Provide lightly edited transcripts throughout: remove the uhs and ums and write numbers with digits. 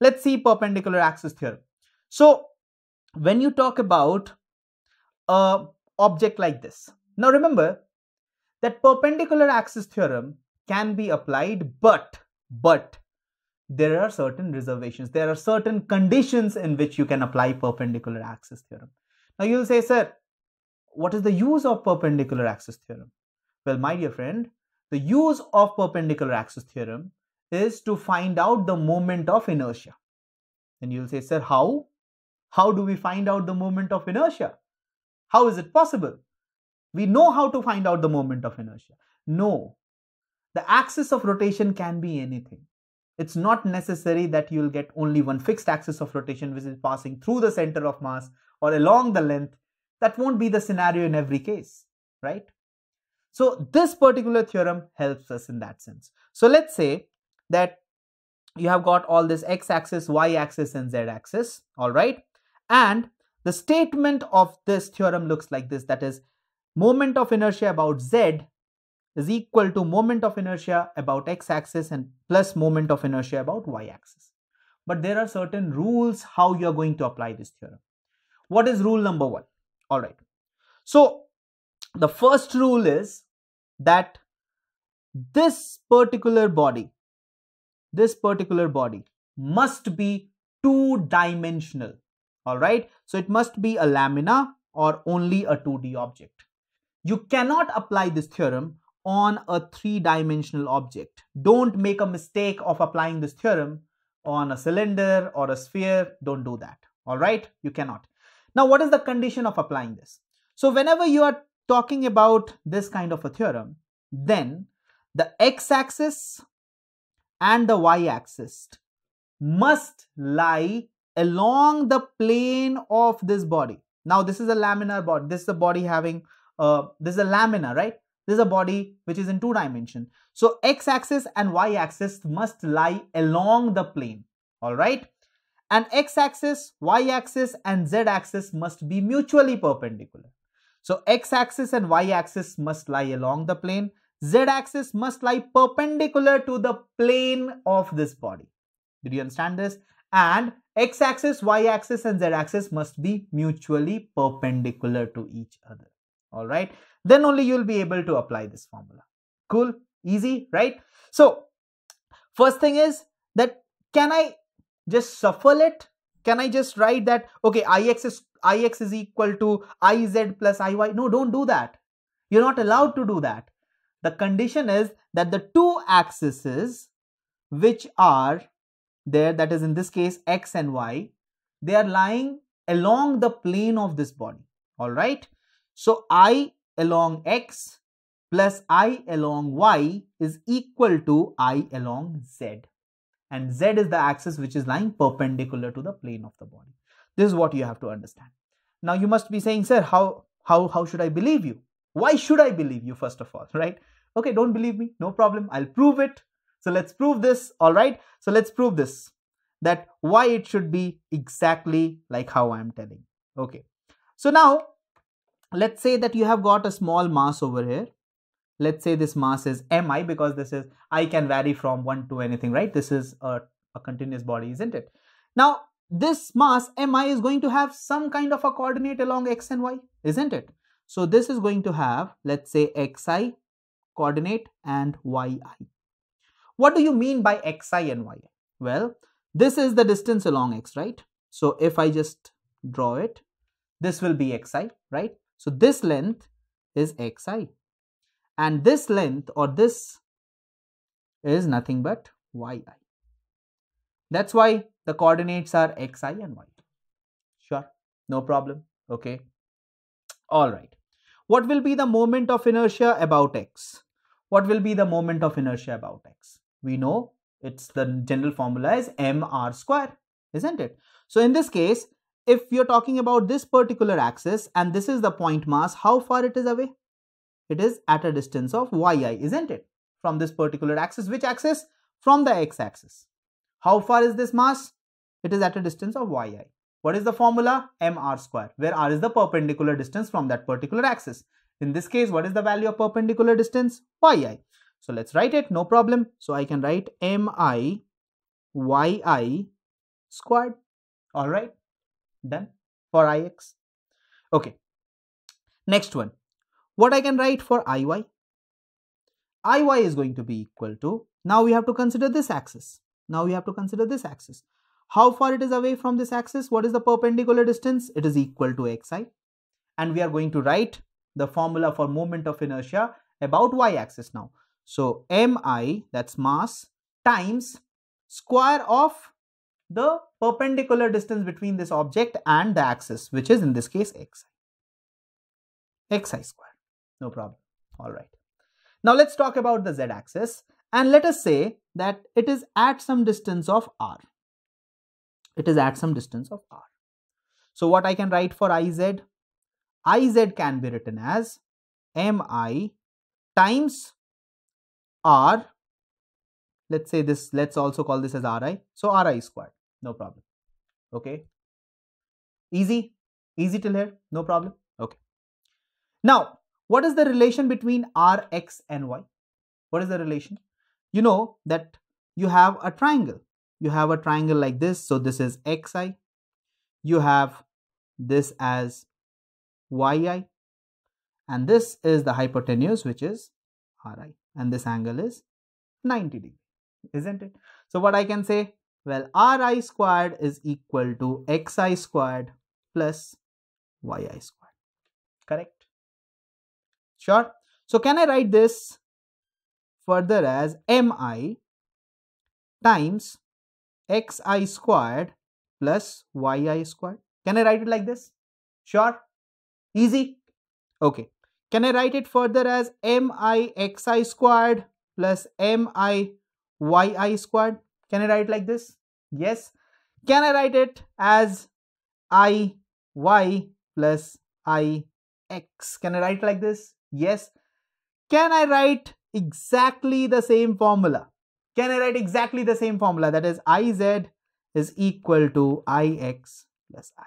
Let's see perpendicular axis theorem. So when you talk about a object like this, now remember that perpendicular axis theorem can be applied, but there are certain reservations. There are certain conditions in which you can apply perpendicular axis theorem. Now you will say, sir, what is the use of perpendicular axis theorem? Well, my dear friend, the use of perpendicular axis theorem is to find out the moment of inertia. And you will say, sir, how? How do we find out the moment of inertia? How is it possible? We know how to find out the moment of inertia. No, the axis of rotation can be anything. It's not necessary that you'll get only one fixed axis of rotation which is passing through the center of mass or along the length. That won't be the scenario in every case, right? So this particular theorem helps us in that sense. So let's say that you have got all this x-axis, y-axis and z-axis, all right? And the statement of this theorem looks like this, that is, moment of inertia about z is equal to moment of inertia about x-axis and plus moment of inertia about y-axis. But there are certain rules how you are going to apply this theorem. What is rule number 1? All right. So the first rule is that this particular body must be two-dimensional. All right. So it must be a lamina or only a 2D object. You cannot apply this theorem on a 3-dimensional object. Don't make a mistake of applying this theorem on a cylinder or a sphere. Don't do that. All right. You cannot. Now, what is the condition of applying this? So whenever you are talking about this kind of a theorem, then the x-axis and the y-axis must lie along the plane of this body. Now, this is a laminar body. This is a body having, this is a lamina, right? This is a body which is in 2 dimensions. So x-axis and y-axis must lie along the plane. All right. And x-axis, y-axis and z-axis must be mutually perpendicular. So x-axis and y-axis must lie along the plane. Z-axis must lie perpendicular to the plane of this body. Did you understand this? And x-axis, y-axis and z-axis must be mutually perpendicular to each other. All right. Then only you will be able to apply this formula. Cool. Easy, right? So first thing is that, can I just shuffle it? Can I just write that, okay, ix is equal to iz plus iy? No, don't do that. You're not allowed to do that. The condition is that the two axes which are there, that is in this case x and y, they are lying along the plane of this body. All right. So I along x plus I along y is equal to I along z. And z is the axis which is lying perpendicular to the plane of the body. This is what you have to understand. Now you must be saying, sir, how should I believe you? Why should I believe you, first of all, right? Okay, don't believe me, no problem. I'll prove it. So let's prove this. All right. So let's prove this, that why it should be exactly like how I'm telling. Okay. So now let's say that you have got a small mass over here. Let's say this mass is mi, because this is, I can vary from 1 to anything, right? This is a continuous body, isn't it? Now this mass mi is going to have some kind of a coordinate along x and y, isn't it? So this is going to have, let's say, xi coordinate and yi. What do you mean by xi and yi? Well, this is the distance along x, right? So if I just draw it, this will be xi, right? So this length is xi. And this length or this is nothing but yi. That's why the coordinates are xi and y. Sure, no problem. Okay. All right. What will be the moment of inertia about x? What will be the moment of inertia about x? We know it's, the general formula is mr square, isn't it? So in this case, if you're talking about this particular axis and this is the point mass, how far it is away? It is at a distance of yi, isn't it? From this particular axis. Which axis? From the x-axis. How far is this mass? It is at a distance of yi. What is the formula? mr square, where r is the perpendicular distance from that particular axis. In this case, what is the value of perpendicular distance? yi. So let's write it, no problem. So I can write mi yi squared. All right, done for ix. Okay, next one. What I can write for iy? Iy is going to be equal to, now we have to consider this axis. How far it is away from this axis? What is the perpendicular distance? It is equal to xi. And we are going to write the formula for moment of inertia about y-axis now. So mi, that's mass, times square of the perpendicular distance between this object and the axis, which is in this case xi squared. No problem. All right. Now let's talk about the z-axis, and let us say that it is at some distance of r. So what I can write for iz? Iz can be written as mi times r. Let's say this, let's also call this as ri. So ri squared. No problem. Okay. Easy till here. No problem. Okay. Now, what is the relation between r, x and y? What is the relation? You know that you have a triangle. You have a triangle like this. So this is xi. You have this as yi. And this is the hypotenuse, which is ri. And this angle is 90 degrees, isn't it? So what I can say? Well, ri squared is equal to xi squared plus yi squared. Correct? Sure. So can I write this further as mi times xi squared plus yi squared? Can I write it like this? Sure. Easy. Okay. Can I write it further as mi xi squared plus mi yi squared? Can I write like this? Yes. Can I write it as I y plus I x? Can I write like this? Yes. Can I write exactly the same formula? Can I write exactly the same formula? That is Iz is equal to Ix plus Iy.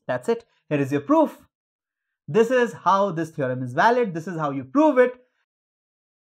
That's it. Here is your proof. This is how this theorem is valid. This is how you prove it.